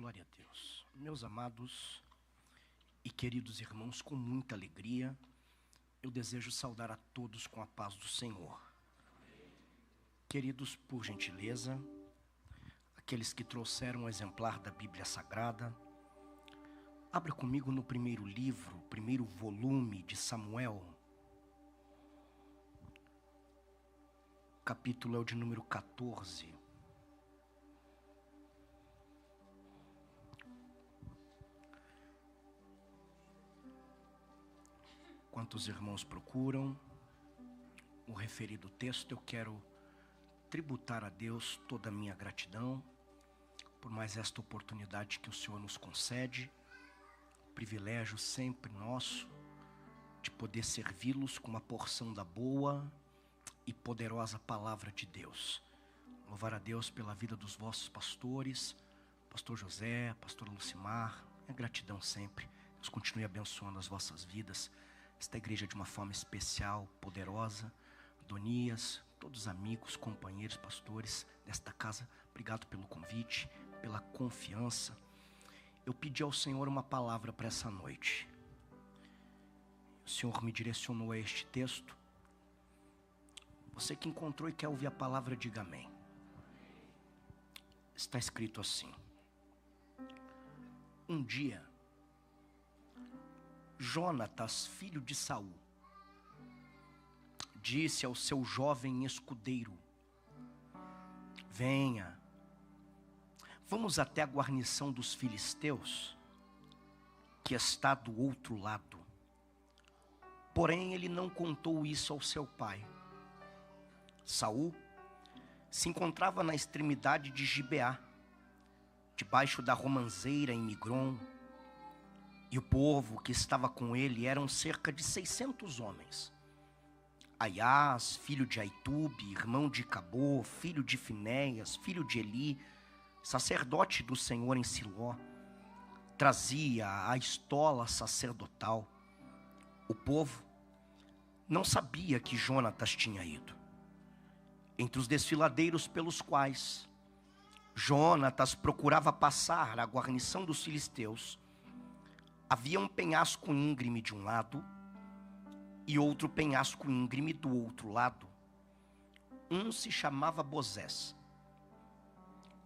Glória a Deus. Meus amados e queridos irmãos, com muita alegria, eu desejo saudar a todos com a paz do Senhor. Queridos, por gentileza, aqueles que trouxeram um exemplar da Bíblia Sagrada, abra comigo no primeiro livro, primeiro volume de Samuel. O capítulo é o de número 14. Quantos irmãos procuram o referido texto, eu quero tributar a Deus toda a minha gratidão por mais esta oportunidade que o Senhor nos concede, privilégio sempre nosso de poder servi-los com uma porção da boa e poderosa palavra de Deus. Louvar a Deus pela vida dos vossos pastores, pastor José, pastor Lucimar, minha gratidão sempre. Deus continue abençoando as vossas vidas, esta igreja de uma forma especial, poderosa. Adonias, todos os amigos, companheiros, pastores desta casa, obrigado pelo convite, pela confiança. Eu pedi ao Senhor uma palavra para essa noite. O Senhor me direcionou a este texto. Você que encontrou e quer ouvir a palavra, diga amém. Está escrito assim: um dia, Jonatas, filho de Saul, disse ao seu jovem escudeiro: venha, vamos até a guarnição dos filisteus, que está do outro lado. Porém, ele não contou isso ao seu pai. Saul se encontrava na extremidade de Gibeá, debaixo da romanceira em Migron, e o povo que estava com ele eram cerca de 600 homens. Aiás, filho de Aitube, irmão de Cabô, filho de Finéias, filho de Eli, sacerdote do Senhor em Siló, trazia a estola sacerdotal. O povo não sabia que Jonatas tinha ido. Entre os desfiladeiros pelos quais Jonatas procurava passar a guarnição dos filisteus, havia um penhasco íngreme de um lado e outro penhasco íngreme do outro lado. Um se chamava Bozés,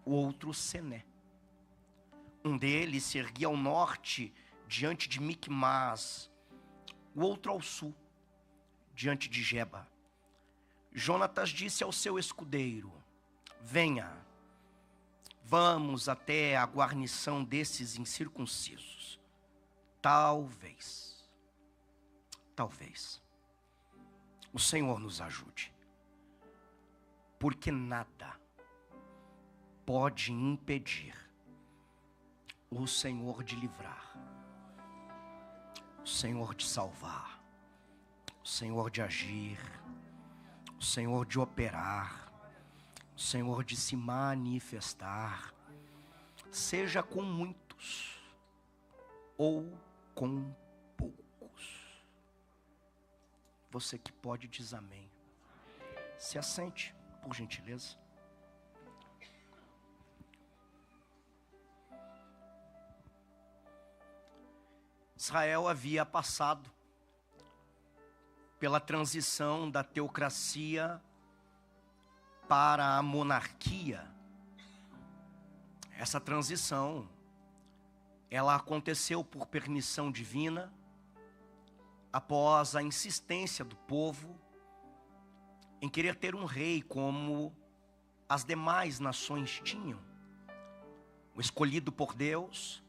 o outro Sené. Um deles se erguia ao norte, diante de Micmas, o outro ao sul, diante de Geba. Jonatas disse ao seu escudeiro: venha, vamos até a guarnição desses incircuncisos. Talvez o Senhor nos ajude, porque nada pode impedir o Senhor de livrar, o Senhor de salvar, o Senhor de agir, o Senhor de operar, o Senhor de se manifestar, seja com muitos ou com poucos. Você que pode, diz amém. Se assente, por gentileza. Israel havia passado pela transição da teocracia para a monarquia. Essa transição, ela aconteceu por permissão divina, após a insistência do povo em querer ter um rei como as demais nações tinham. O escolhido por Deus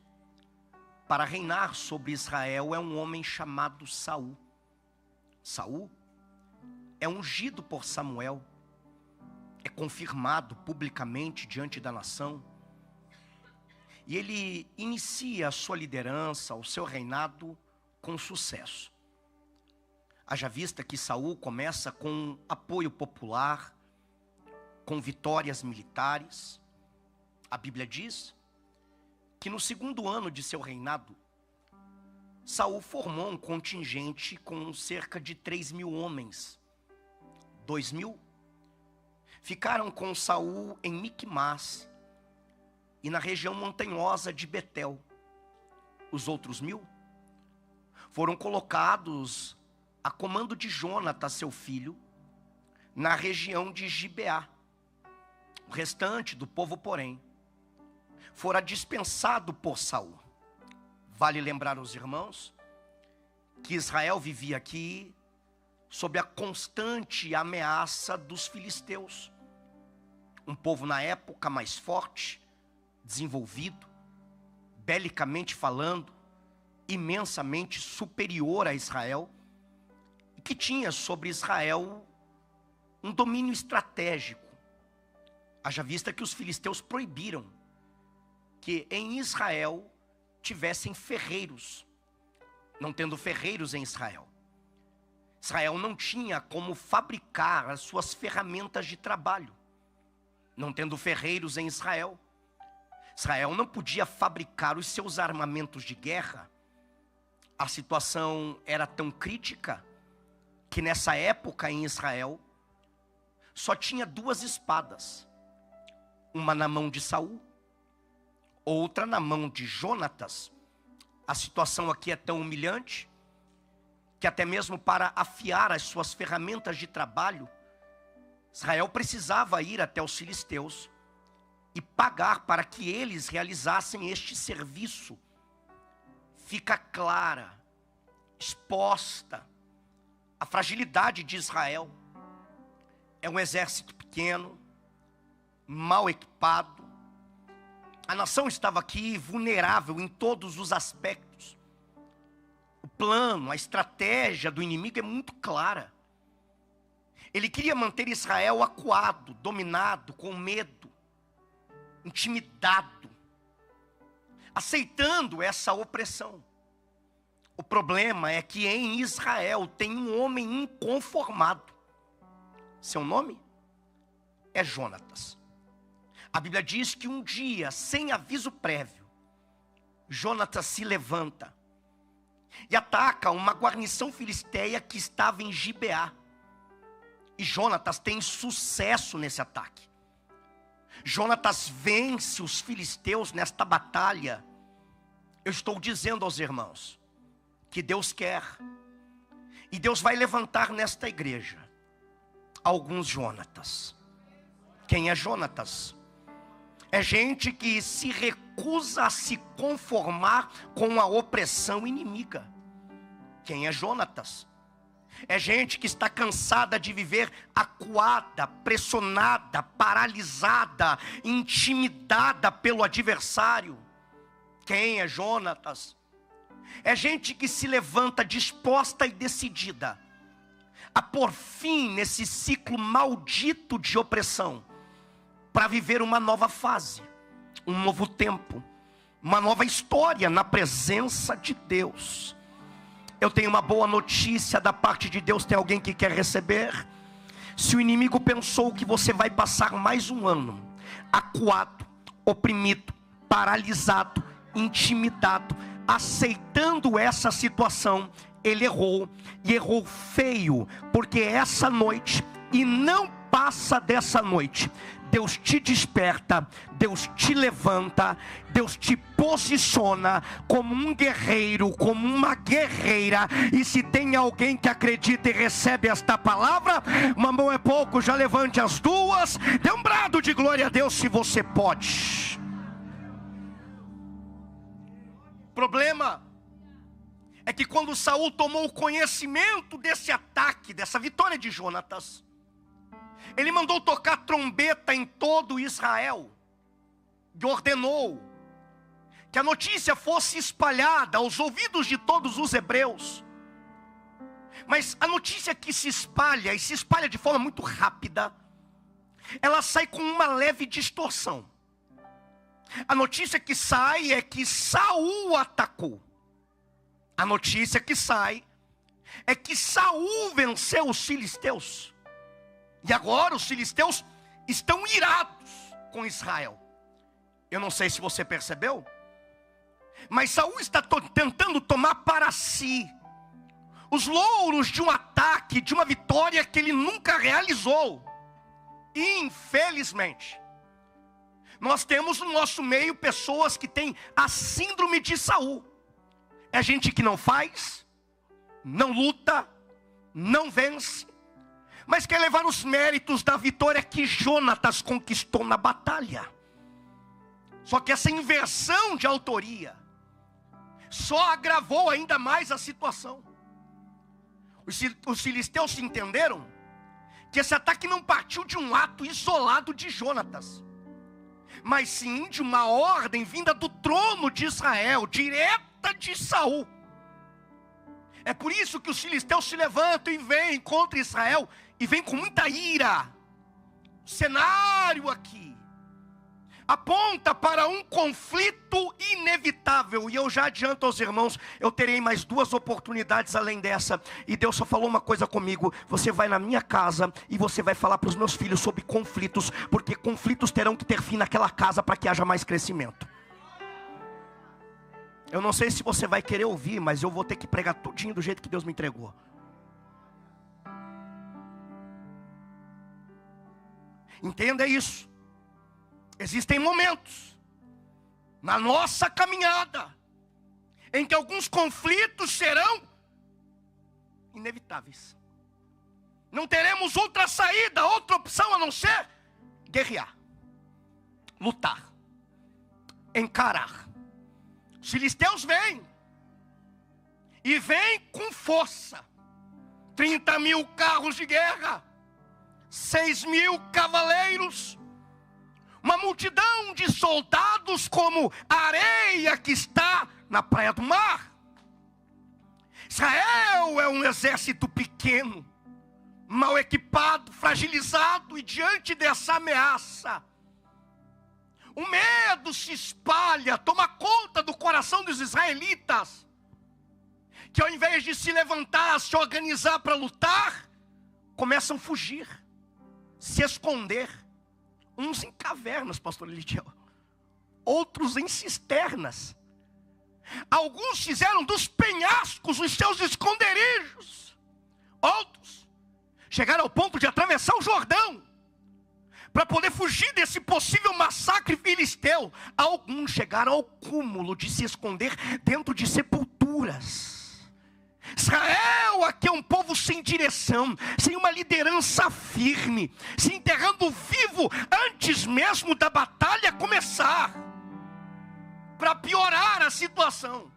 para reinar sobre Israel é um homem chamado Saul. Saul é ungido por Samuel, é confirmado publicamente diante da nação, e ele inicia a sua liderança, o seu reinado com sucesso. Haja vista que Saul começa com apoio popular, com vitórias militares. A Bíblia diz que no segundo ano de seu reinado, Saul formou um contingente com cerca de 3.000 homens. 2.000 ficaram com Saul em Micmas, e na região montanhosa de Betel. Os outros 1000 foram colocados a comando de Jonatas, seu filho, na região de Gibeá. O restante do povo, porém, fora dispensado por Saul. Vale lembrar aos irmãos que Israel vivia aqui sob a constante ameaça dos filisteus. Um povo na época mais forte, desenvolvido, belicamente falando, imensamente superior a Israel, e que tinha sobre Israel um domínio estratégico. Haja vista que os filisteus proibiram que em Israel tivessem ferreiros. Não tendo ferreiros em Israel, Israel não tinha como fabricar as suas ferramentas de trabalho. Não tendo ferreiros em Israel, Israel não podia fabricar os seus armamentos de guerra. A situação era tão crítica que nessa época em Israel só tinha 2 espadas. Uma na mão de Saul, outra na mão de Jonatas. A situação aqui é tão humilhante que até mesmo para afiar as suas ferramentas de trabalho, Israel precisava ir até os filisteus e pagar para que eles realizassem este serviço. Fica clara, exposta a fragilidade de Israel. É um exército pequeno, mal equipado. A nação estava aqui vulnerável em todos os aspectos. O plano, a estratégia do inimigo é muito clara. Ele queria manter Israel acuado, dominado, com medo, intimidado, aceitando essa opressão. O problema é que em Israel tem um homem inconformado. Seu nome é Jonatas. A Bíblia diz que um dia, sem aviso prévio, Jonatas se levanta e ataca uma guarnição filisteia que estava em Gibeá. E Jonatas tem sucesso nesse ataque. Jonatas vence os filisteus nesta batalha. Eu estou dizendo aos irmãos que Deus quer, e Deus vai levantar nesta igreja alguns Jonatas. Quem é Jonatas? É gente que se recusa a se conformar com a opressão inimiga. Quem é Jonatas? É gente que está cansada de viver acuada, pressionada, paralisada, intimidada pelo adversário. Quem é Jonatas? É gente que se levanta disposta e decidida a pôr fim nesse ciclo maldito de opressão, para viver uma nova fase, um novo tempo, uma nova história na presença de Deus. Eu tenho uma boa notícia da parte de Deus. Tem alguém que quer receber? Se o inimigo pensou que você vai passar mais um ano acuado, oprimido, paralisado, intimidado, aceitando essa situação, ele errou, e errou feio, porque essa noite, e não passa dessa noite, Deus te desperta, Deus te levanta, Deus te posiciona como um guerreiro, como uma guerreira. E se tem alguém que acredita e recebe esta palavra, uma mão é pouco, já levante as 2, dê um brado de glória a Deus se você pode. O problema é que quando Saul tomou conhecimento desse ataque, dessa vitória de Jonatas, ele mandou tocar trombeta em todo Israel e ordenou que a notícia fosse espalhada aos ouvidos de todos os hebreus. Mas a notícia que se espalha, e se espalha de forma muito rápida, ela sai com uma leve distorção. A notícia que sai é que Saul atacou. A notícia que sai é que Saul venceu os filisteus. E agora os filisteus estão irados com Israel. Eu não sei se você percebeu, mas Saul está tentando tomar para si os louros de um ataque, de uma vitória que ele nunca realizou. Infelizmente, Nós temos no nosso meio pessoas que têm a síndrome de Saul. É gente que não faz, não luta, não vence, mas quer levar os méritos da vitória que Jonatas conquistou na batalha. Só que essa inversão de autoria só agravou ainda mais a situação. Os filisteus se entenderam que esse ataque não partiu de um ato isolado de Jonatas, mas sim de uma ordem vinda do trono de Israel, direta de Saul. É por isso que os filisteus se levantam e vêm contra Israel, e vêm com muita ira. O cenário aqui aponta para um conflito inevitável. E eu já adianto aos irmãos, eu terei mais 2 oportunidades além dessa. E Deus só falou uma coisa comigo: você vai na minha casa e você vai falar para os meus filhos sobre conflitos, porque conflitos terão que ter fim naquela casa para que haja mais crescimento. Eu não sei se você vai querer ouvir, mas eu vou ter que pregar tudinho do jeito que Deus me entregou. Entenda isso. Existem momentos na nossa caminhada em que alguns conflitos serão inevitáveis. Não teremos outra saída, outra opção a não ser guerrear, lutar, encarar. Os filisteus vêm, e vêm com força. 30 mil carros de guerra, 6 mil cavaleiros, uma multidão de soldados como a areia que está na praia do mar. Israel é um exército pequeno, mal equipado, fragilizado, e diante dessa ameaça, o medo se espalha, toma conta do coração dos israelitas, que ao invés de se levantar, se organizar para lutar, começam a fugir, se esconder. Uns em cavernas, pastor Elidiel, outros em cisternas. Alguns fizeram dos penhascos os seus esconderijos. Outros chegaram ao ponto de atravessar o Jordão para poder fugir desse possível massacre filisteu. Alguns chegaram ao cúmulo de se esconder dentro de sepulturas. Israel aqui é um povo sem direção, sem uma liderança firme, se enterrando vivo antes mesmo da batalha começar, para piorar a situação.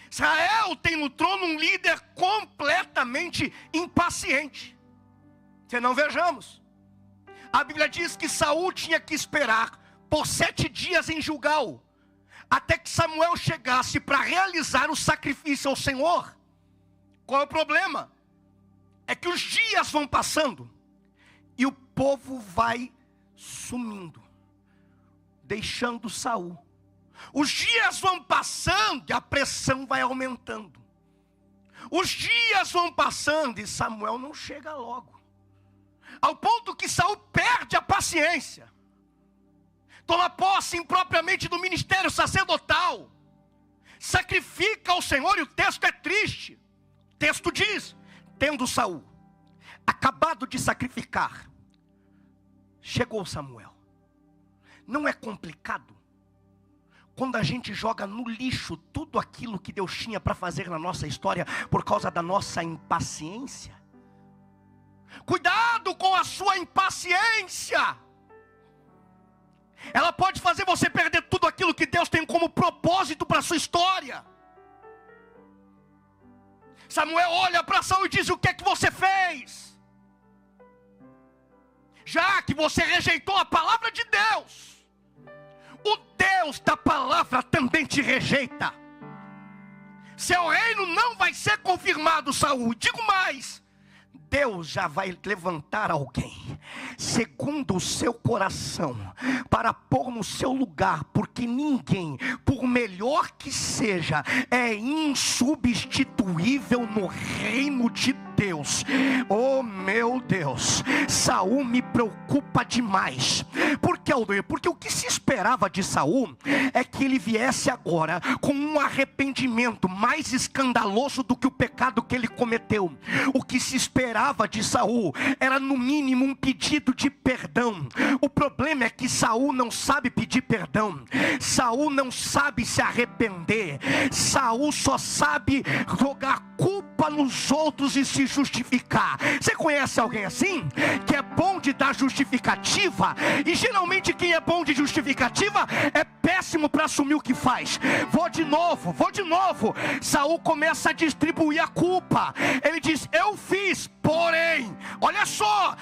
Israel tem no trono um líder completamente impaciente. Senão vejamos, a Bíblia diz que Saul tinha que esperar por 7 dias em Gilgal, até que Samuel chegasse para realizar o sacrifício ao Senhor. Qual é o problema? É que os dias vão passando e o povo vai sumindo, deixando Saul. Os dias vão passando e a pressão vai aumentando. Os dias vão passando e Samuel não chega logo, ao ponto que Saul perde a paciência, toma posse impropriamente do ministério sacerdotal, sacrifica ao Senhor, e o texto é triste. O texto diz: tendo Saul acabado de sacrificar, chegou Samuel. Não é complicado quando a gente joga no lixo tudo aquilo que Deus tinha para fazer na nossa história por causa da nossa impaciência? Cuidado com a sua impaciência. Ela pode fazer você perder tudo aquilo que Deus tem como propósito para a sua história. Samuel olha para Saul e diz: o que é que você fez? Já que você rejeitou a palavra de Deus, o Deus da palavra também te rejeita. Seu reino não vai ser confirmado, Saul. Digo mais, Deus já vai levantar alguém segundo o seu coração para pôr no seu lugar, porque ninguém, por melhor que seja, é insubstituível no reino de Deus, oh meu Deus, Saul me preocupa demais. Por que, Aldoir? Porque o que se esperava de Saul é que ele viesse agora com um arrependimento mais escandaloso do que o pecado que ele cometeu. O que se esperava de Saul era no mínimo um pedido de perdão. O problema é que Saul não sabe pedir perdão, Saul não sabe se arrepender, Saul só sabe jogar culpa nos outros e se justificar. Você conhece alguém assim? Que é bom de dar justificativa, e geralmente quem é bom de justificativa é péssimo para assumir o que faz. Vou de novo. Saul começa a distribuir a culpa. Ele diz: eu fiz, porém, olha só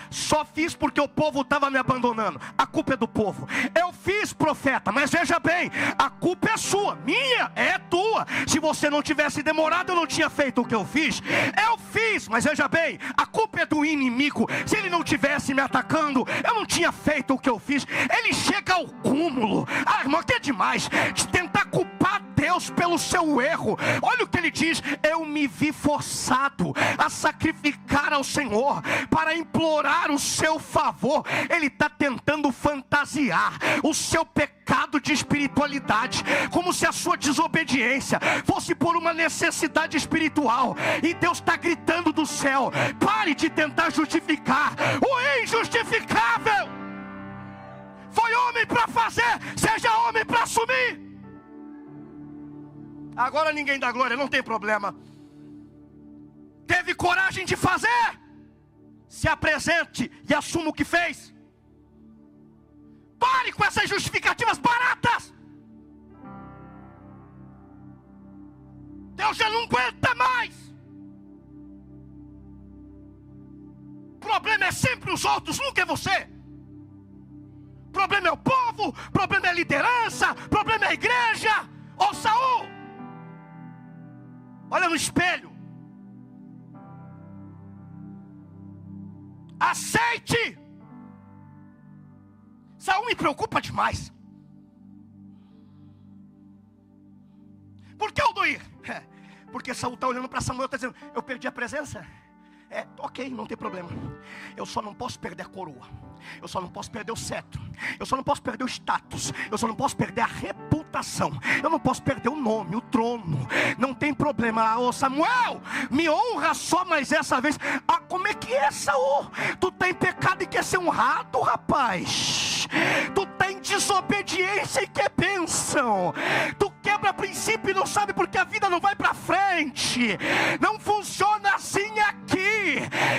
fiz porque o povo estava me abandonando. A culpa é do povo. Eu fiz, profeta, mas veja bem, a culpa é sua, minha é tua. Se você não tivesse demorado, eu não tinha feito o que eu fiz. Eu fiz, mas veja bem, a culpa é do inimigo. Se ele não tivesse me atacando, eu não tinha feito o que eu fiz. Ele chega ao cúmulo, irmão, que é demais, de tentar culpar Deus pelo seu erro. Olha o que ele diz: eu me vi forçado a sacrificar ao Senhor para implorar o seu favor. Ele está tentando fantasiar o seu pecado de espiritualidade, como se a sua desobediência fosse por uma necessidade espiritual. E Deus está gritando do céu: pare de tentar justificar o injustificável. Foi homem para fazer, seja homem para assumir. Agora ninguém dá glória, não tem problema. Teve coragem de fazer, se apresente e assuma o que fez. Pare com essas justificativas baratas. Deus já não aguenta mais. O problema é sempre os outros, nunca é você. O problema é o povo, o problema é a liderança, o problema é a igreja. Ô Saul, olha no espelho. Aceite. Saul me preocupa demais. Por que, Aldoir? Porque Saul está olhando para Samuel e está dizendo: eu perdi a presença? Ok, não tem problema. Eu só não posso perder a coroa, eu só não posso perder o cetro, eu só não posso perder o status, eu só não posso perder a reputação, eu não posso perder o nome, o trono. Não tem problema. Ô Samuel, me honra só mais essa vez. Como é que é, Saul? Tu está em pecado e quer ser honrado, rapaz. Tu está em desobediência e quer bênção. Tu quebra princípio e não sabe porque a vida não vai para frente. Não funciona assim aqui.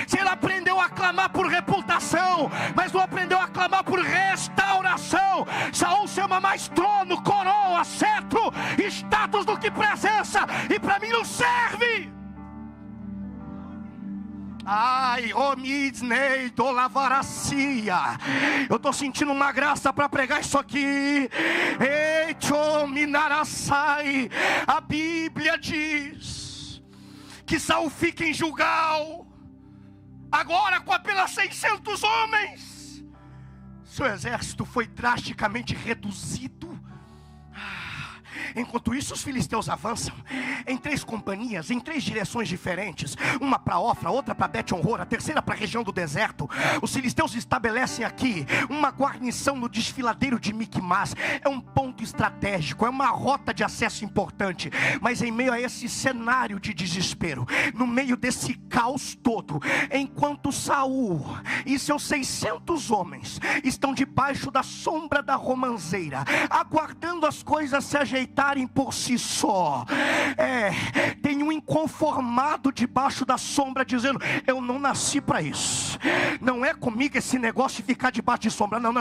Se ele aprendeu a clamar por reputação, mas não aprendeu a clamar por restauração. Saul chama mais trono, coroa, cetro, status do que presença, e para mim não serve. Ai, omidnei do lavaracia. Eu estou sentindo uma graça para pregar isso aqui. Eichominarasai. A Bíblia diz que Saul fica em Gilgal, agora com apenas 600 homens. Seu exército foi drasticamente reduzido. Enquanto isso, os filisteus avançam em 3 companhias, em 3 direções diferentes. Uma para Ofra, outra para Bet-Horor, a terceira para a região do deserto. Os filisteus estabelecem aqui uma guarnição no desfiladeiro de Micmas. É um ponto estratégico, é uma rota de acesso importante. Mas em meio a esse cenário de desespero, no meio desse caos todo, enquanto Saul e seus 600 homens estão debaixo da sombra da romanceira, aguardando as coisas se ajeitarem por si só, tem um inconformado debaixo da sombra dizendo: eu não nasci para isso. Não é comigo esse negócio de ficar debaixo de sombra. Não.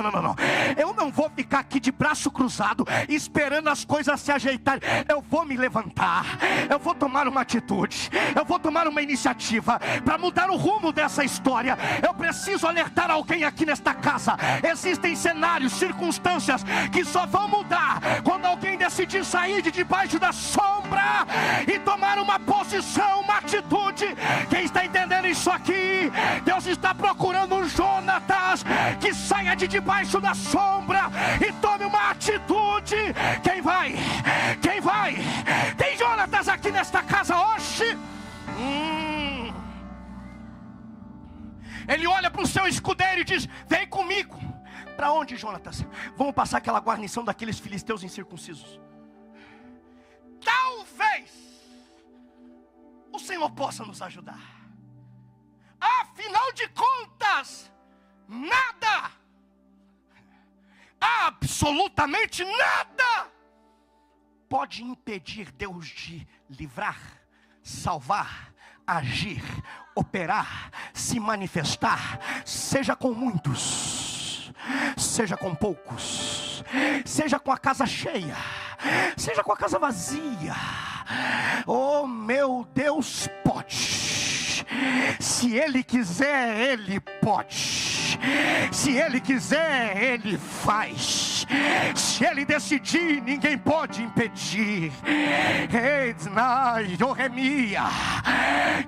Eu não vou ficar aqui de braço cruzado esperando as coisas se ajeitarem. Eu vou me levantar, eu vou tomar uma atitude, eu vou tomar uma iniciativa para mudar o rumo dessa história. Eu preciso alertar alguém aqui nesta casa. Existem cenários, circunstâncias que só vão mudar quando alguém decidir sair de debaixo da sombra e tomar uma posição, uma atitude. Quem está entendendo isso aqui? Deus está procurando um Jonatas que saia de debaixo da sombra e tome uma atitude. Quem vai? Tem Jonatas aqui nesta casa hoje? Ele olha para o seu escudeiro e diz: vem comigo. Para onde, Jonatas? Vamos passar aquela guarnição daqueles filisteus incircuncisos. Talvez o Senhor possa nos ajudar. Afinal de contas, nada, absolutamente nada, pode impedir Deus de livrar, salvar, agir, operar, se manifestar, seja com muitos, seja com poucos, seja com a casa cheia, seja com a casa vazia. Oh, meu Deus pode. Se Ele quiser, Ele pode. Se Ele quiser, Ele faz. Se Ele decidir, ninguém pode impedir.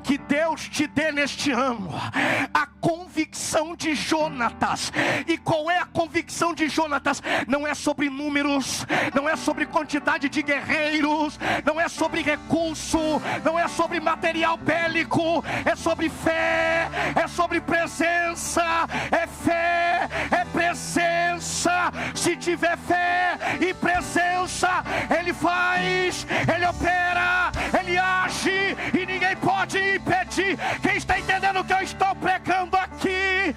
Que Deus te dê neste ano a convicção de Jonatas. E qual é a convicção de Jonatas? Não é sobre números, não é sobre quantidade de guerreiros, não é sobre recurso, não é sobre material bélico, é sobre fé, é sobre presença, é fé, é presença. Se tiver fé e presença, Ele faz, Ele opera, Ele age e ninguém pode impedir. Quem está entendendo o que eu estou pregando aqui?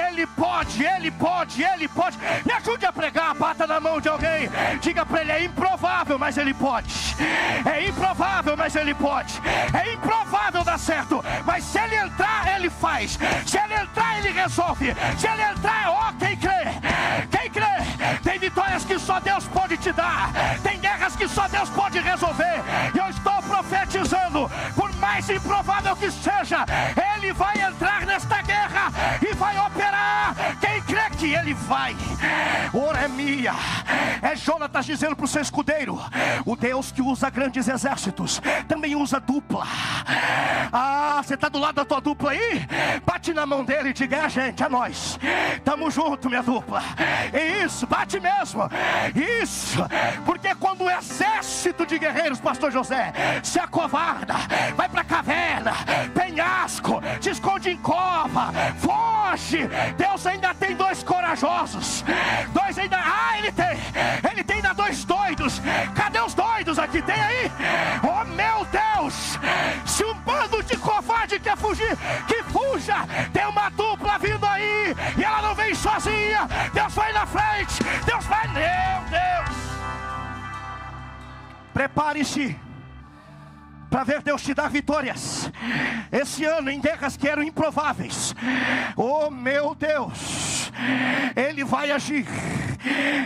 Ele pode, Ele pode, Ele pode. Me ajude a pregar, bata na mão de alguém, diga para ele: é improvável, mas Ele pode. É improvável, mas Ele pode. É improvável dar certo, mas se Ele entrar, Ele faz. Se Ele entrar, Ele resolve. Se Ele entrar, ó, quem crê? Quem crê? Tem vitórias que só Deus pode te dar. Tem guerras que só Deus pode resolver. E eu estou profetizando, por mais improvável que seja, Ele vai entrar nesta guerra e vai operar. Quem crê que Ele vai? Oremia. É Jonatas dizendo para o seu escudeiro: o Deus que usa grandes exércitos também usa dupla. Ah, você está do lado da tua dupla aí? Bate na mão dele e diga: é, gente, é nós. Tamo junto, minha dupla. Isso, bate mesmo. Isso, porque quando o exército de guerreiros, pastor José, se acovarda, vai para a caverna, penhasco, se esconde em cova, foge, Deus ainda tem dois corajosos. Dois ainda, Ele tem ainda dois doidos. Cadê os doidos aqui? Tem aí? Oh, meu Deus, se um bando de covarde quer fugir, que fuja. Tem uma dupla vindo aí, e ela não vem sozinha. Deus vai na frente, Deus vai, meu Deus. Prepare-se para ver Deus te dar vitórias esse ano em guerras que eram improváveis. Oh, meu Deus, Ele vai agir,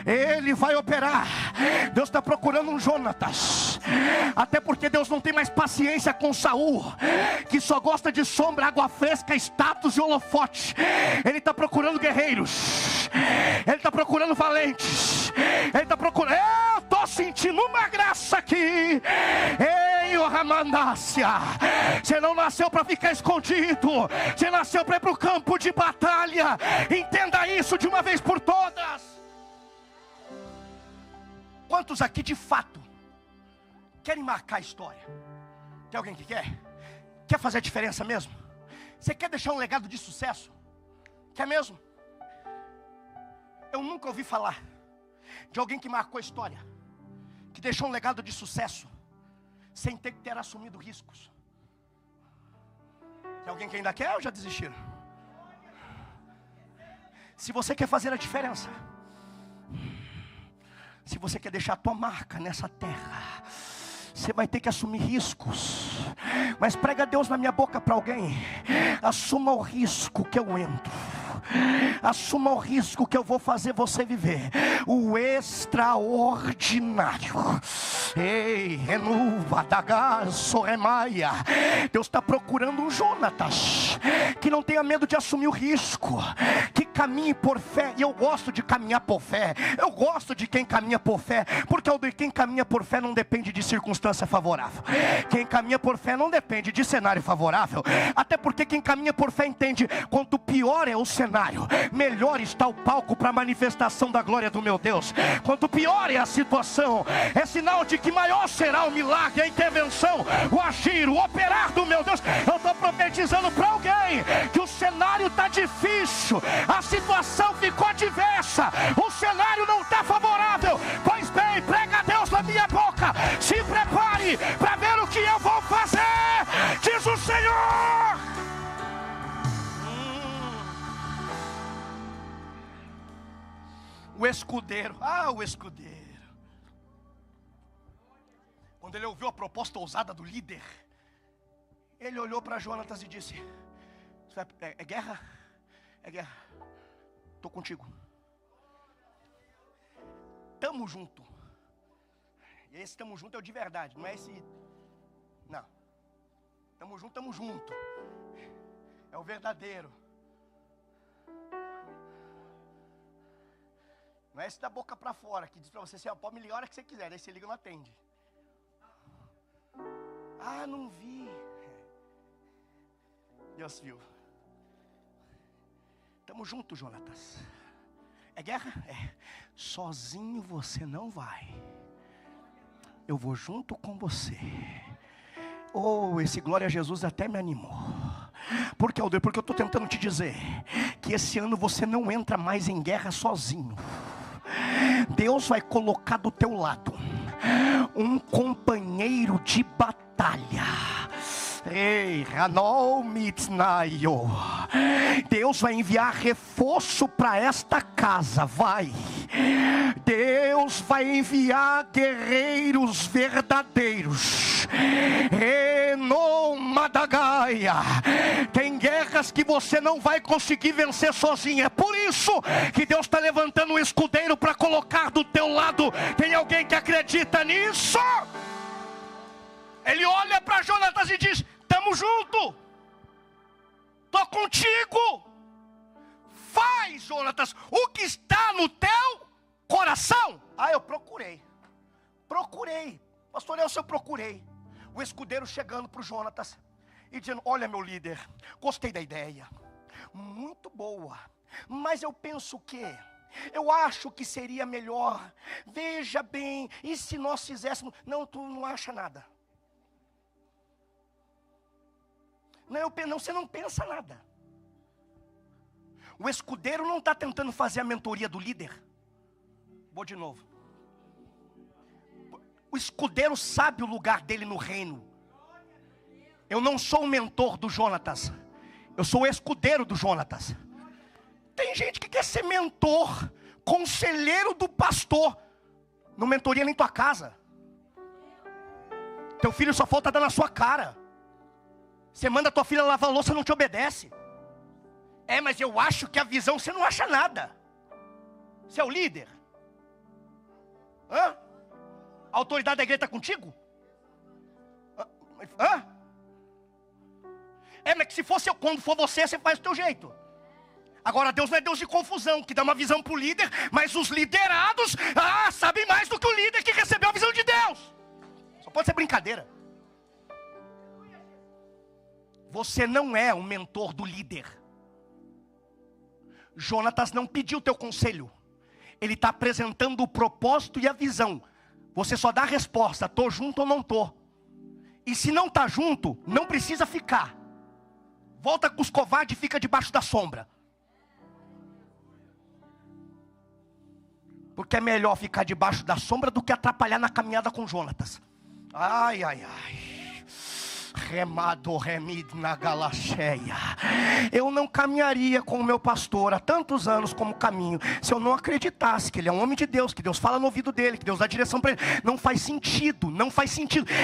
Ele vai operar. Deus está procurando um Jonatas, até porque Deus não tem mais paciência com Saul, que só gosta de sombra, água fresca, status e holofote. Ele está procurando guerreiros, Ele está procurando valentes, Ele está procurando. Eu estou sentindo uma graça aqui. Ei, o Ramandácia, você não nasceu para ficar escondido, você nasceu para ir para o campo de batalha. Entenda isso de uma vez por todas. Quantos aqui de fato querem marcar a história? Tem alguém que quer? Quer fazer a diferença mesmo? Você quer deixar um legado de sucesso? Quer mesmo? Eu nunca ouvi falar de alguém que marcou a história, que deixou um legado de sucesso, sem ter que ter assumido riscos. Tem alguém que ainda quer ou já desistiram? Se você quer fazer a diferença, se você quer deixar a tua marca nessa terra, você vai ter que assumir riscos. Mas prega Deus na minha boca para alguém: assuma o risco que eu entro, assuma o risco que eu vou fazer você viver o extraordinário. Ei, renuva da Soremaia. Deus está procurando um Jonatas que não tenha medo de assumir o risco, que caminhe por fé. E eu gosto de caminhar por fé. Eu gosto de quem caminha por fé, porque quem caminha por fé não depende de circunstância favorável. Quem caminha por fé não depende de cenário favorável. Até porque quem caminha por fé entende: quanto pior é o cenário, melhor está o palco para a manifestação da glória do meu Deus. Quanto pior é a situação, é sinal de que maior será o milagre, a intervenção, o agir, o operar do meu Deus. Eu estou profetizando para alguém que o cenário está difícil, a situação ficou adversa, o cenário não está favorável. Pois bem, prega a Deus na minha boca, se prepare para ver o que eu vou fazer, diz o Senhor. O escudeiro, o escudeiro, quando ele ouviu a proposta ousada do líder, ele olhou para Jonatas e disse: é guerra? É guerra. Estou contigo. Tamo junto. E esse tamo junto é o de verdade, não é esse. Não. Tamo junto. É o verdadeiro. Não é esse da boca para fora, que diz para você assim: pode me ligar a hora que você quiser. Daí você liga e não atende. Não vi. Deus viu. Tamo junto, Jonatas. É guerra? É. Sozinho você não vai. Eu vou junto com você. Esse glória a Jesus até me animou. Porque eu estou tentando te dizer que esse ano você não entra mais em guerra sozinho. Deus vai colocar do teu lado um companheiro de batalha. Deus vai enviar reforço para esta casa. Deus vai enviar guerreiros verdadeiros. Tem guerras que você não vai conseguir vencer sozinho. É por isso que Deus está levantando um escudeiro para colocar do teu lado. Tem alguém que acredita nisso? Ele olha para Jonatas e diz: tamo junto, tô contigo. Faz, Jonatas, o que está no teu coração. Eu procurei, pastor Nelson, eu procurei. O escudeiro chegando para o Jonatas e dizendo: olha, meu líder, gostei da ideia, muito boa, mas eu penso que eu acho que seria melhor, veja bem, e se nós fizéssemos? Não, tu não acha nada. Não, você não pensa nada. O escudeiro não está tentando fazer a mentoria do líder. Vou de novo. O escudeiro sabe o lugar dele no reino. Eu não sou o mentor do Jonatas, eu sou o escudeiro do Jonatas. Tem gente que quer ser mentor, conselheiro do pastor. Não mentoria nem tua casa. Teu filho só falta dar na sua cara. Você manda tua filha lavar a louça, não te obedece. Mas eu acho que a visão, você não acha nada. Você é o líder. A autoridade da igreja está contigo? Mas que se fosse eu, quando for você faz do teu jeito. Agora Deus não é Deus de confusão, que dá uma visão para o líder, mas os liderados sabem mais do que o líder que recebeu a visão de Deus. Só pode ser brincadeira. Você não é o mentor do líder. Jonatas não pediu teu conselho. Ele está apresentando o propósito e a visão. Você só dá a resposta: estou junto ou não estou. E se não está junto, não precisa ficar. Volta com os covardes e fica debaixo da sombra. Porque é melhor ficar debaixo da sombra do que atrapalhar na caminhada com Jonatas. Ai. Remado remid na galacheia. Eu não caminharia com o meu pastor há tantos anos como caminho, se eu não acreditasse que ele é um homem de Deus, que Deus fala no ouvido dele, que Deus dá direção para ele. Não faz sentido.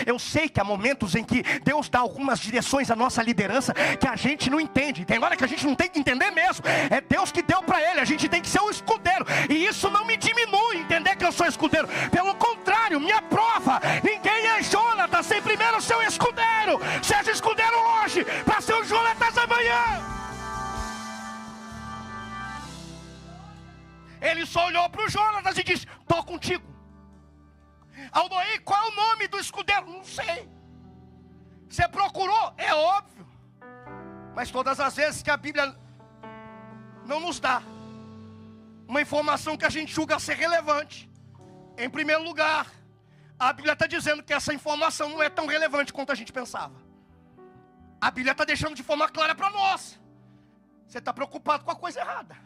Eu sei que há momentos em que Deus dá algumas direções à nossa liderança que a gente não entende. Tem hora que a gente não tem que entender mesmo. É Deus que deu para ele. A gente tem que ser um escudeiro. E isso não me diminui entender que eu sou escudeiro. Pelo contrário, minha prova. Ninguém é Jonatas sem primeiro ser um escudeiro. Seja escudeiro hoje, para ser o Jonatas amanhã. Ele só olhou para o Jonatas e disse: estou contigo. Aldoí, qual é o nome do escudeiro? Não sei. Você procurou? É óbvio. Mas todas as vezes que a Bíblia não nos dá uma informação que a gente julga ser relevante, em primeiro lugar, A Bíblia está dizendo que essa informação não é tão relevante quanto a gente pensava. A Bíblia está deixando de forma clara para nós. Você está preocupado com a coisa errada.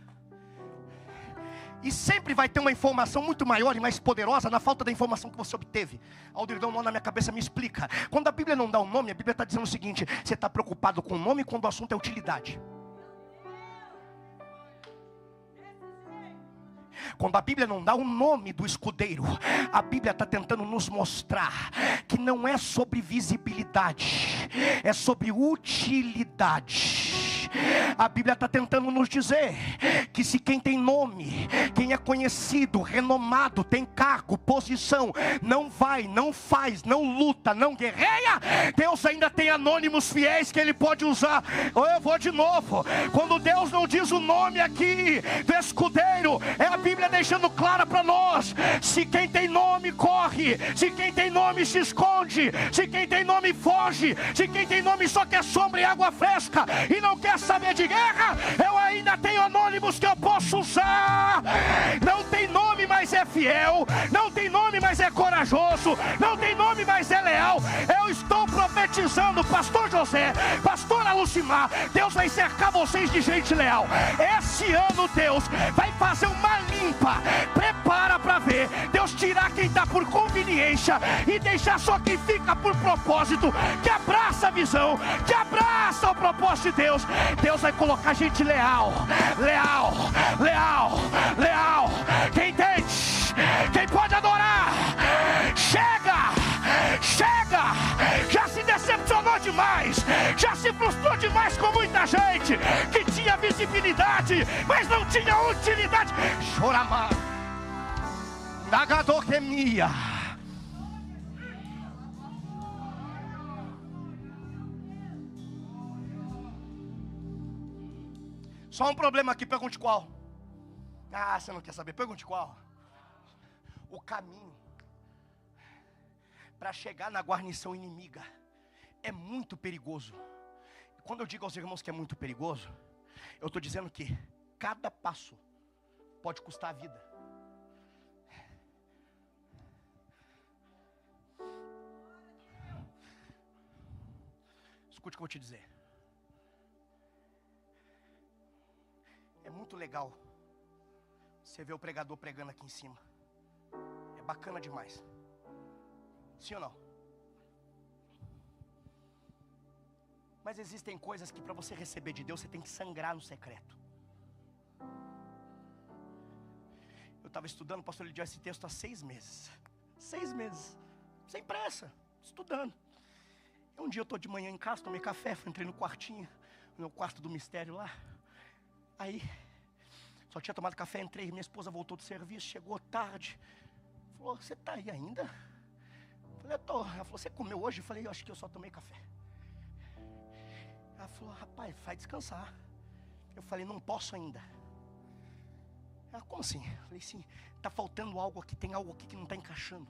E sempre vai ter uma informação muito maior e mais poderosa na falta da informação que você obteve. Aldir, dá um nó na minha cabeça, me explica. Quando a Bíblia não dá um nome, a Bíblia está dizendo o seguinte: você está preocupado com o nome quando o assunto é utilidade. Quando a Bíblia não dá o nome do escudeiro, a Bíblia está tentando nos mostrar que não é sobre visibilidade, é sobre utilidade. A Bíblia está tentando nos dizer que se quem tem nome, quem é conhecido, renomado, tem cargo, posição, não vai, não faz, não luta, não guerreia, Deus ainda tem anônimos fiéis que Ele pode usar. Eu vou de novo. Quando Deus não diz o nome aqui do escudeiro, é a Bíblia deixando clara para nós: se quem tem nome corre, se quem tem nome se esconde, se quem tem nome foge, se quem tem nome só quer sombra e água fresca e não quer saber de guerra, eu ainda tenho anônimos que eu posso usar. Não tem nome, mas é fiel. Não tem nome, mas é corajoso. Não tem nome, mas é leal. Eu estou profetizando, pastor José, pastora Lucimar, Deus vai cercar vocês de gente leal. Esse ano Deus vai fazer uma limpa. Prepara para ver Deus tirar quem está por conveniência e deixar só quem fica por propósito, que abraça a visão, que abraça o propósito de Deus. Deus vai colocar gente leal, leal, leal, leal. Quem entende? Quem pode adorar? Chega, chega. Já se decepcionou demais, já se frustrou demais com muita gente que tinha visibilidade, mas não tinha utilidade. Choramá, nagadoquemia. Só um problema aqui, pergunte qual. Ah, você não quer saber, pergunte qual. O caminho para chegar na guarnição inimiga é muito perigoso. Quando eu digo aos irmãos que é muito perigoso, eu estou dizendo que cada passo pode custar a vida. Escute o que eu vou te dizer. É muito legal você ver o pregador pregando aqui em cima. É bacana demais. Sim ou não? Mas existem coisas que para você receber de Deus você tem que sangrar no secreto. Eu estava estudando, o pastor lhe deu esse texto há 6 meses. 6 meses, sem pressa, estudando. Um dia eu estou de manhã em casa, tomei café, entrei no quartinho, no meu quarto do mistério lá. Aí, só tinha tomado café, entrei, minha esposa voltou do serviço, chegou tarde. Falou: você está aí ainda? Eu falei: eu tô. Ela falou: você comeu hoje? Eu falei: eu acho que eu só tomei café. Ela falou: rapaz, vai descansar. Eu falei: não posso ainda. Ela: como assim? Eu falei: sim, está faltando algo aqui, tem algo aqui que não está encaixando.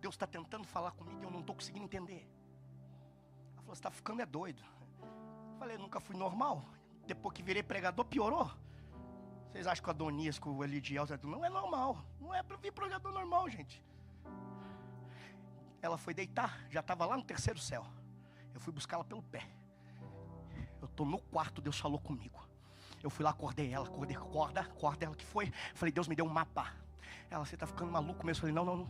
Deus está tentando falar comigo e eu não estou conseguindo entender. Ela falou: você está ficando doido. Eu falei: eu nunca fui normal. Depois que virei pregador, piorou. Vocês acham que o Adonias, que o Elidiel, não é normal. Não é para vir pregador normal, gente. Ela foi deitar, já estava lá no 3º céu. Eu fui buscá-la pelo pé. Eu estou no quarto, Deus falou comigo. Eu fui lá, acordei ela, acorda ela, que foi? Falei: Deus me deu um mapa. Ela: você está ficando maluco mesmo? Eu falei: não.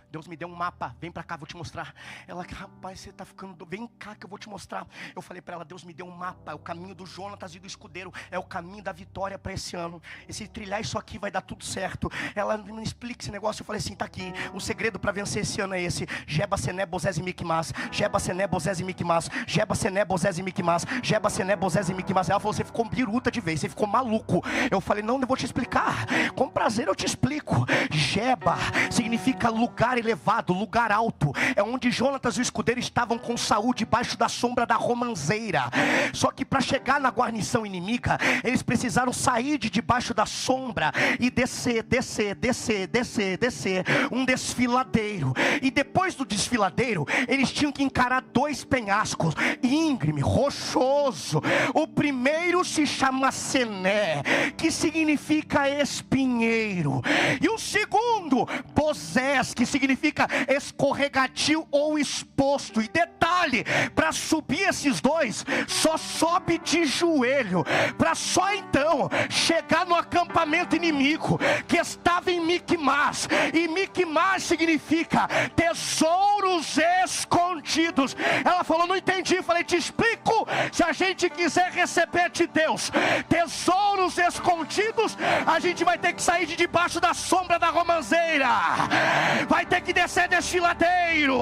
Deus me deu um mapa, vem pra cá, vou te mostrar. Ela: rapaz, você tá ficando, vem cá que eu vou te mostrar. Eu falei pra ela: Deus me deu um mapa, é o caminho do Jonatas e do escudeiro, é o caminho da vitória para esse ano. E se trilhar isso aqui vai dar tudo certo. Ela: não explica esse negócio. Eu falei assim: tá aqui, o segredo para vencer esse ano é esse: Jeba Sené Bozés e Miquimás, Jeba Sené Bozés e Miquimás, Jeba Sené Bozés e Miquimás, Jeba Sené Bozés e Miquimás. Ela falou: você ficou biruta de vez, você ficou maluco. Eu falei: não, eu vou te explicar, com prazer eu te explico. Jeba significa lugar elevado, lugar alto. É onde Jonatas e o escudeiro estavam com Saul, debaixo da sombra da romanceira. Só que para chegar na guarnição inimiga, eles precisaram sair de debaixo da sombra e descer. Um desfiladeiro. E depois do desfiladeiro, eles tinham que encarar 2 penhascos, íngreme, rochoso. O primeiro se chama Sené, que significa espinheiro. E o segundo, Bozés, que significa significa escorregadio ou exposto. E detalhe, para subir esses dois, só sobe de joelho, para só então chegar no acampamento inimigo, que estava em Micmas. E Micmas significa tesouros escondidos. Ela falou, não entendi. Eu falei, te explico. Se a gente quiser receber de Deus tesouros escondidos, a gente vai ter que sair de debaixo da sombra da romanceira, vai ter que descer desfiladeiro,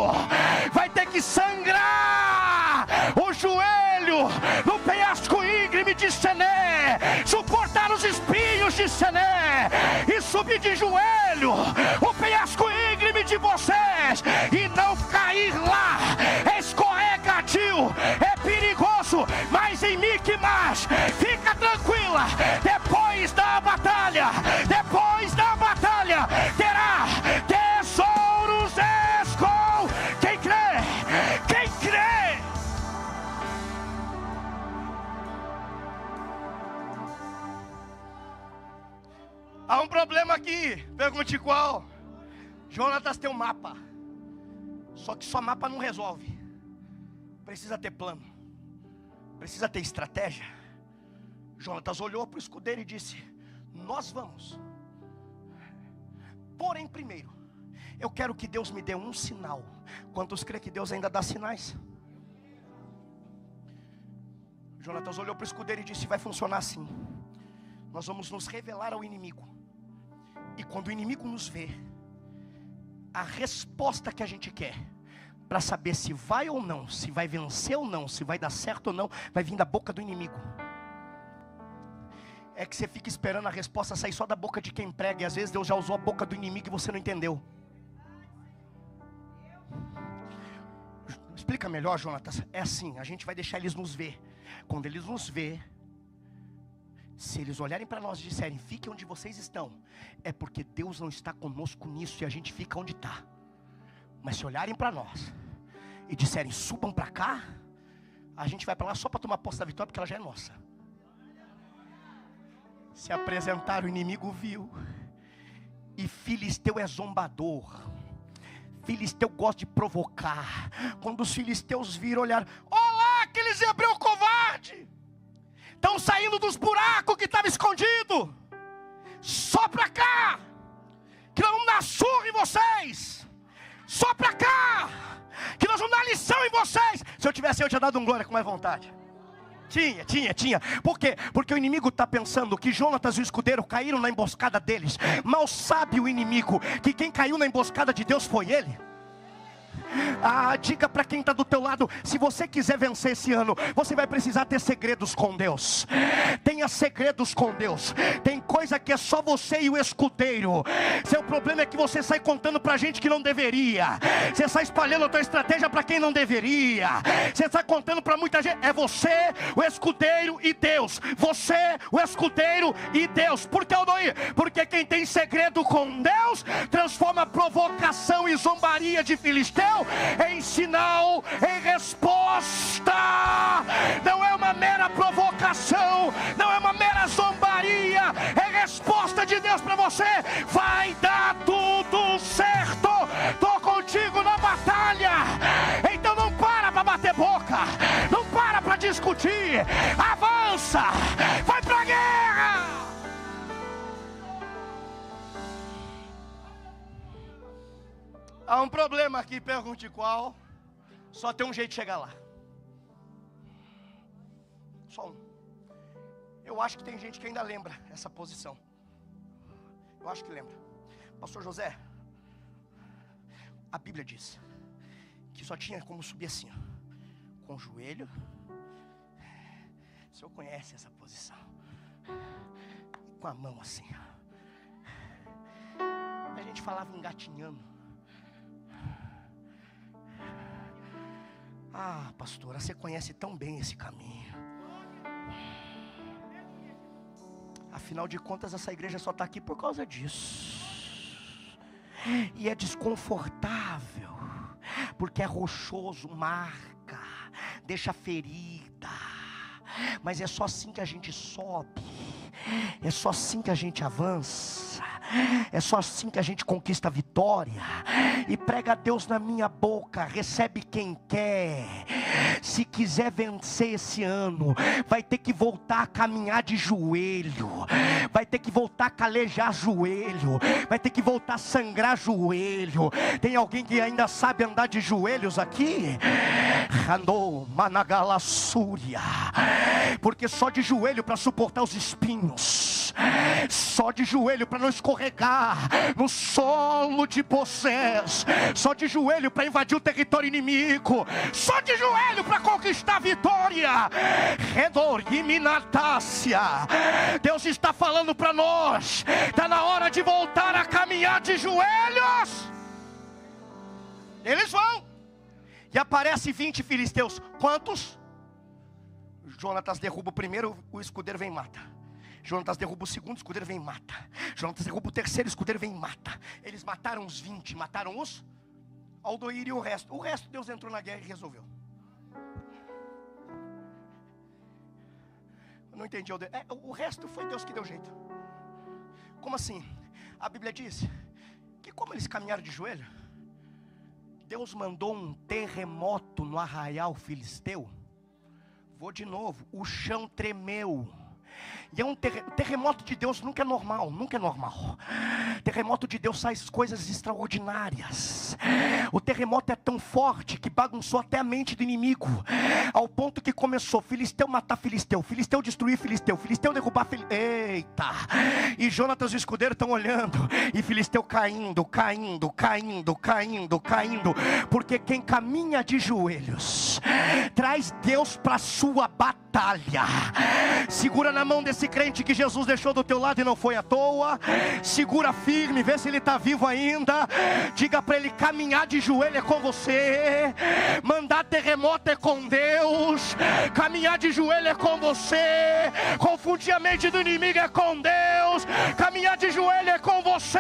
vai ter que sangrar o joelho no penhasco íngreme de Sené, suportar os espinhos de Sené e subir de joelho o penhasco íngreme de vocês e não cair lá. É escorregadio, é perigoso, mas em Micmas, fica tranquila, depois da batalha terá tesouros escondidos. Quem crê? Há um problema aqui, pergunte qual. Jonatas tem um mapa, só que só mapa não resolve. Precisa ter plano, precisa ter estratégia. Jonatas olhou para o escudeiro e disse, nós vamos. Porém, primeiro, eu quero que Deus me dê um sinal. Quantos crê que Deus ainda dá sinais? Jonatas olhou para o escudeiro e disse, vai funcionar assim. Nós vamos nos revelar ao inimigo. E quando o inimigo nos vê, a resposta que a gente quer, para saber se vai ou não, se vai vencer ou não, se vai dar certo ou não, vai vir da boca do inimigo. É que você fica esperando a resposta sair só da boca de quem prega, e às vezes Deus já usou a boca do inimigo e você não entendeu. Explica melhor, Jonatas. É assim, a gente vai deixar eles nos ver. Quando eles nos ver, se eles olharem para nós e disserem, fiquem onde vocês estão, é porque Deus não está conosco nisso e a gente fica onde está. Mas se olharem para nós e disserem, subam para cá, a gente vai para lá só para tomar posse da vitória, porque ela já é nossa. Se apresentar, o inimigo viu. E filisteu é zombador. Filisteu gosta de provocar. Quando os filisteus viram, olharam, olá, aqueles hebreus covardes, estão saindo dos buracos que estava escondido. Só para cá, que nós vamos dar surra em vocês. Só para cá, que nós vamos dar lição em vocês. Se eu tivesse, eu tinha dado um glória com mais vontade. Tinha. Por quê? Porque o inimigo está pensando que Jonatas e o escudeiro caíram na emboscada deles. Mal sabe o inimigo que quem caiu na emboscada de Deus foi ele. Diga para quem está do teu lado, se você quiser vencer esse ano, você vai precisar ter segredos com Deus. Tenha segredos com Deus. Tem coisa que é só você e o escudeiro. Seu problema é que você sai contando para gente que não deveria. Você sai espalhando a tua estratégia para quem não deveria. Você sai contando para muita gente. É você, o escudeiro e Deus. Você, o escudeiro e Deus. Por que, Aldoir? Porque quem tem segredo com Deus transforma provocação e zombaria de filisteu em sinal, em resposta. Não é uma mera provocação, não é uma mera zombaria, é resposta de Deus para você. Vai dar tudo certo. Estou contigo na batalha. Então não para bater boca, não para discutir, avança, vai para a guerra. Há um problema aqui, pergunte qual. Só tem um jeito de chegar lá. Só um. Eu acho que tem gente que ainda lembra essa posição. Eu acho que lembra. Pastor José, a Bíblia diz que só tinha como subir assim, ó, com o joelho. O senhor conhece essa posição. Com a mão assim, ó. A gente falava engatinhando. Pastora, você conhece tão bem esse caminho. Afinal de contas, essa igreja só está aqui por causa disso. E é desconfortável, porque é rochoso, marca, deixa ferida. Mas é só assim que a gente sobe, é só assim que a gente avança. É só assim que a gente conquista a vitória. E prega a Deus na minha boca, recebe quem quer. Se quiser vencer esse ano, vai ter que voltar a caminhar de joelho, vai ter que voltar a calejar joelho, vai ter que voltar a sangrar joelho. Tem alguém que ainda sabe andar de joelhos aqui? Randô, Managalassúria. Porque só de joelho para suportar os espinhos, só de joelho para não escorregar no solo de Possés, só de joelho para invadir o território inimigo, só de joelho para conquistar a vitória. Redor e Minatácia. Deus está falando para nós, está na hora de voltar a caminhar de joelhos. Eles vão, e aparece 20 filisteus. Quantos? Jonatas derruba o primeiro, o escudeiro vem e mata. Jonatas derruba o segundo, o escudeiro vem e mata. Jonatas derruba o terceiro, o escudeiro vem e mata. Eles mataram os 20, mataram os Aldoir e o resto. O resto Deus entrou na guerra e resolveu. Eu não entendi. O resto foi Deus que deu jeito. Como assim? A Bíblia diz que como eles caminharam de joelho, Deus mandou um terremoto no arraial filisteu. Vou de novo, o chão tremeu. E é um terremoto de Deus nunca é normal, nunca é normal. Terremoto de Deus faz coisas extraordinárias. O terremoto é tão forte que bagunçou até a mente do inimigo, ao ponto que começou filisteu matar filisteu, filisteu destruir filisteu, filisteu derrubar filisteu. Eita! E Jonatas e o escudeiro estão olhando, e filisteu caindo, caindo, caindo, caindo, caindo. Porque quem caminha de joelhos traz Deus para sua batalha. Segura na mão desse crente que Jesus deixou do teu lado e não foi à toa. Segura firme, vê se ele está vivo ainda. Diga para ele: caminhar de joelho é com você, mandar terremoto é com Deus, caminhar de joelho é com você, confundir a mente do inimigo é com Deus, caminhar de joelho é com você,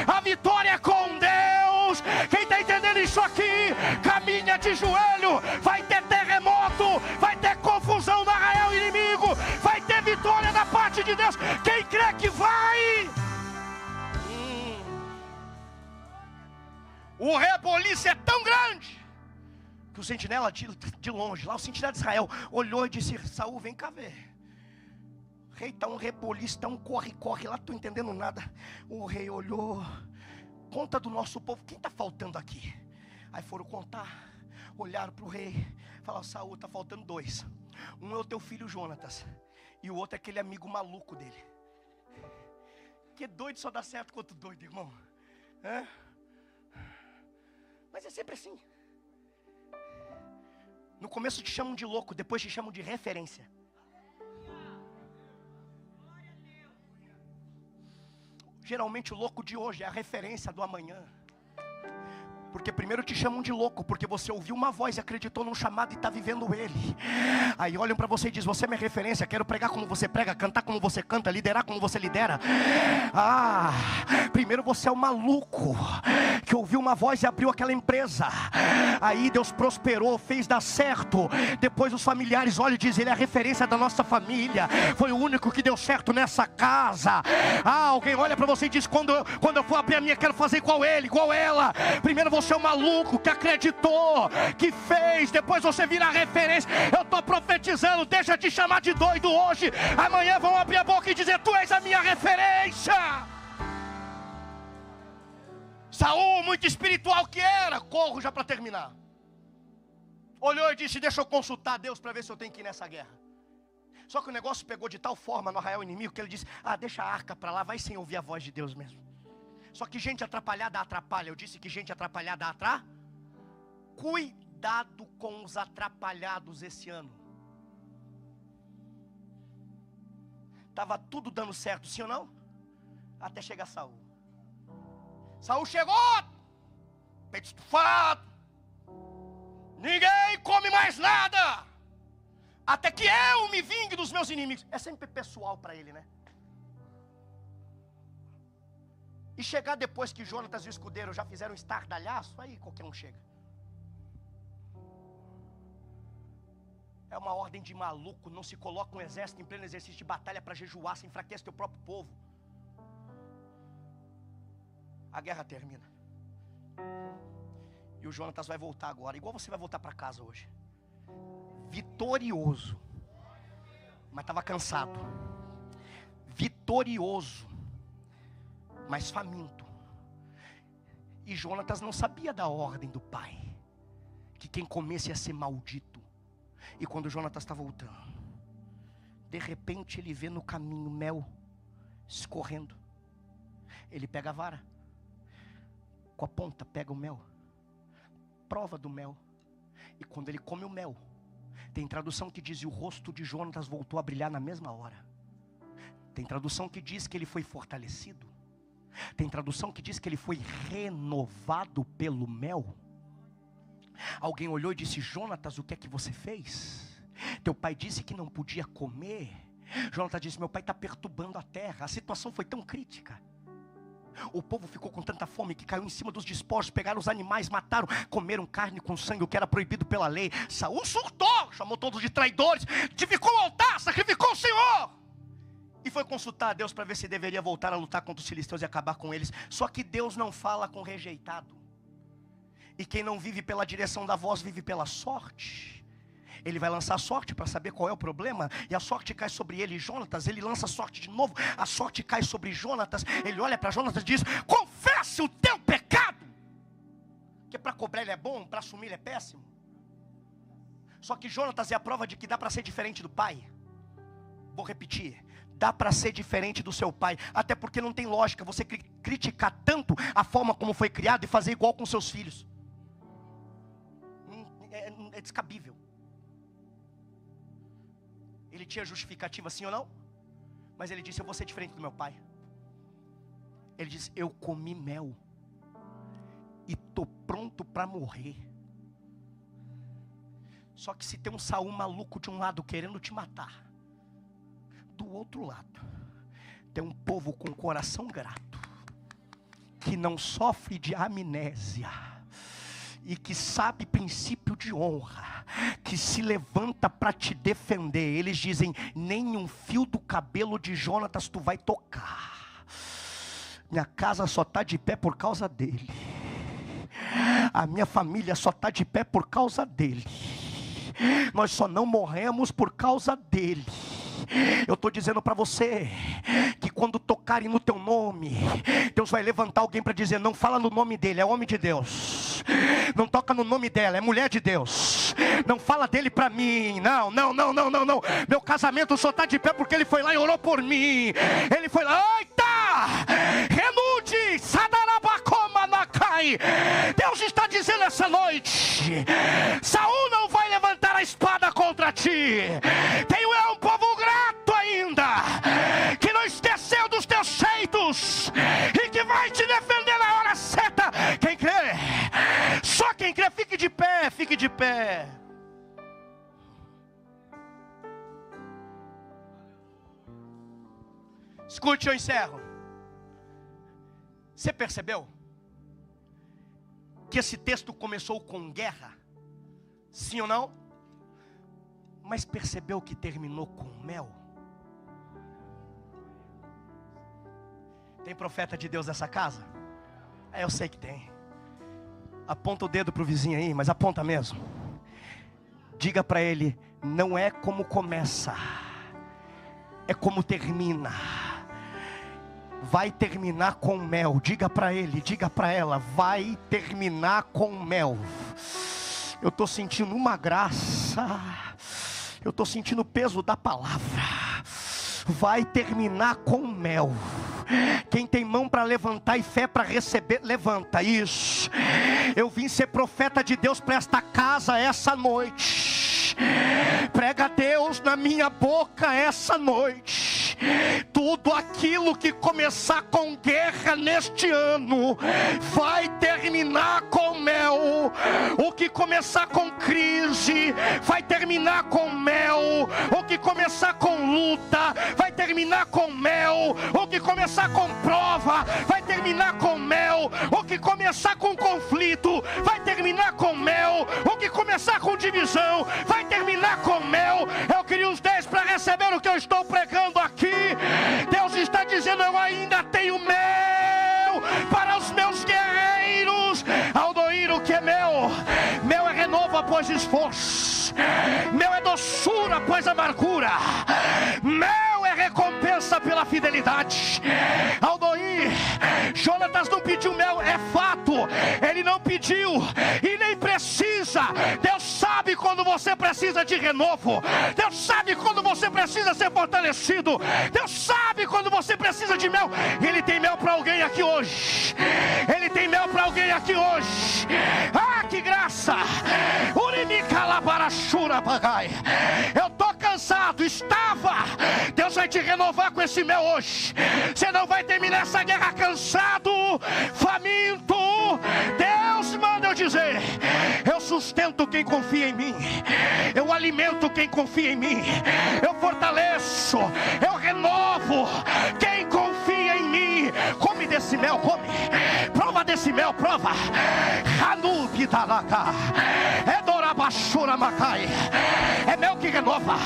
a vitória é com Deus. Quem está entendendo isso aqui? Caminha de joelho, vai ter terremoto, vai ter confusão no arraial inimigo, vai ter vitória da parte de Deus. Quem crê que vai? O reboliço é tão grande que o sentinela de longe, lá o sentinela de Israel, olhou e disse: Saul, vem cá ver. O rei está um reboliço, está um corre-corre lá, não estou entendendo nada. O rei olhou: conta do nosso povo, quem está faltando aqui? Aí foram contar, olharam para o rei, falaram: Saul, está faltando 2. Um é o teu filho Jonatas, e o outro é aquele amigo maluco dele. Que doido só dá certo quanto doido, irmão. Mas é sempre assim. No começo te chamam de louco, depois te chamam de referência. Geralmente o louco de hoje é a referência do amanhã. Porque primeiro te chamam de louco, porque você ouviu uma voz e acreditou num chamado e está vivendo ele. Aí olham para você e dizem: você é minha referência, quero pregar como você prega, cantar como você canta, liderar como você lidera. Primeiro você é o maluco que ouviu uma voz e abriu aquela empresa. Aí Deus prosperou, fez dar certo. Depois os familiares olham e dizem: ele é a referência da nossa família, foi o único que deu certo nessa casa. Alguém olha para você e diz: quando eu for abrir a minha, quero fazer igual ele, igual ela. Primeiro você é o maluco que acreditou, que fez, depois você vira a referência. Eu estou profetizando, deixa de chamar de doido hoje. Amanhã vão abrir a boca e dizer: tu és a minha referência. Saul, muito espiritual que era, corro já para terminar, olhou e disse: deixa eu consultar Deus para ver se eu tenho que ir nessa guerra. Só que o negócio pegou de tal forma no arraial inimigo que ele disse: deixa a arca para lá, vai sem ouvir a voz de Deus mesmo. Só que gente atrapalhada atrapalha. Eu disse que gente atrapalhada atrapalha. Cuidado com os atrapalhados esse ano. Estava tudo dando certo, sim ou não? Até chegar Saul. Saul chegou, peito estufado, ninguém come mais nada, até que eu me vingue dos meus inimigos. É sempre pessoal para ele, né? E chegar depois que Jonatas e o escudeiro já fizeram estardalhaço, aí qualquer um chega. É uma ordem de maluco. Não se coloca um exército em pleno exercício de batalha para jejuar, se enfraquece teu próprio povo. A guerra termina. E o Jonatas vai voltar agora, igual você vai voltar para casa hoje, vitorioso. Mas estava cansado. Vitorioso, mas faminto. E Jonatas não sabia da ordem do pai, que quem comesse ia ser maldito. E quando Jonatas está voltando, de repente ele vê no caminho mel escorrendo. Ele pega a vara, com a ponta pega o mel, prova do mel. E quando ele come o mel, tem tradução que diz: e o rosto de Jonatas voltou a brilhar na mesma hora. Tem tradução que diz que ele foi fortalecido. Tem tradução que diz que ele foi renovado pelo mel. Alguém olhou e disse: Jonatas, o que é que você fez? Teu pai disse que não podia comer. Jonatas disse: meu pai está perturbando a terra. A situação foi tão crítica. O povo ficou com tanta fome que caiu em cima dos despojos, pegaram os animais, mataram, comeram carne com sangue, o que era proibido pela lei. Saul surtou, chamou todos de traidores, edificou o altar, sacrificou o Senhor. E foi consultar a Deus para ver se deveria voltar a lutar contra os filisteus e acabar com eles. Só que Deus não fala com rejeitado. E quem não vive pela direção da voz, vive pela sorte. Ele vai lançar a sorte para saber qual é o problema. E a sorte cai sobre ele e Jonatas. Ele lança a sorte de novo. A sorte cai sobre Jonatas. Ele olha para Jonatas e diz: confesse o teu pecado. Porque para cobrar ele é bom, para assumir ele é péssimo. Só que Jonatas é a prova de que dá para ser diferente do pai. Vou repetir: dá para ser diferente do seu pai. Até porque não tem lógica você criticar tanto a forma como foi criado e fazer igual com seus filhos. É descabível. Ele tinha justificativa, sim ou não? Mas ele disse: eu vou ser diferente do meu pai. Ele disse: eu comi mel e estou pronto para morrer. Só que se tem um Saul maluco de um lado querendo te matar, do outro lado tem um povo com coração grato, que não sofre de amnésia e que sabe princípio de honra, que se levanta para te defender. Eles dizem: nem um fio do cabelo de Jonatas tu vai tocar. Minha casa só está de pé por causa dele. A minha família só está de pé por causa dele. Nós só não morremos por causa dele. Eu estou dizendo para você que quando tocarem no teu nome, Deus vai levantar alguém para dizer: não fala no nome dele, é homem de Deus. Não toca no nome dela, é mulher de Deus. Não fala dele para mim, não. Meu casamento só está de pé porque ele foi lá e orou por mim. Ele foi lá, eita, renude, sadarabacoma nakai. Deus está dizendo essa noite: Saul não vai levantar a espada contra ti. Tenho eu um povo grato ainda, que não esqueceu dos teus feitos e que vai te defender na hora certa. Quem crê? Só quem crê, fique de pé, fique de pé. Escute, eu encerro. Você percebeu que esse texto começou com guerra? Sim ou não? Mas percebeu que terminou com mel? Tem profeta de Deus nessa casa? Eu sei que tem. Aponta o dedo para o vizinho aí, mas aponta mesmo. Diga para ele: não é como começa, é como termina. Vai terminar com mel. Diga para ele, diga para ela: vai terminar com mel. Eu estou sentindo uma graça. Eu estou sentindo o peso da palavra. Vai terminar com mel. Quem tem mão para levantar e fé para receber, levanta. Isso. Eu vim ser profeta de Deus para esta casa essa noite. Prega a Deus na minha boca essa noite. Tudo aquilo que começar com guerra neste ano vai terminar com mel. O que começar com crise vai terminar com mel. O que começar com luta vai terminar com mel. O que começar com prova vai terminar com mel. O que começar com conflito vai terminar com mel. O que começar com divisão vai terminar com mel. Eu queria uns 10 para receber o que eu estou pregando aqui. Deus está dizendo: eu ainda tenho mel para os meus o que é meu. Meu é renovo após esforço. Meu é doçura após amargura. Meu é recompensa pela fidelidade. Aldoir, Jonatas não pediu mel, é fato. Ele não pediu e nem precisa. Deus sabe quando você precisa de renovo. Deus sabe quando você precisa ser fortalecido. Deus sabe quando você precisa de mel. Ele tem mel para alguém aqui hoje. Ele tem mel para alguém aqui hoje. Ah, que graça! Eu estou cansado, estava. Deus vai te renovar com esse mel hoje. Você não vai terminar essa guerra cansado, faminto. Deus manda eu dizer: eu sustento quem confia em mim, eu alimento quem confia em mim, eu fortaleço, eu renovo quem confia em mim. Come desse mel, come. Prova desse mel, prova. É mel que renova,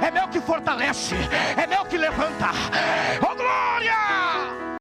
é mel que fortalece, é mel que levanta,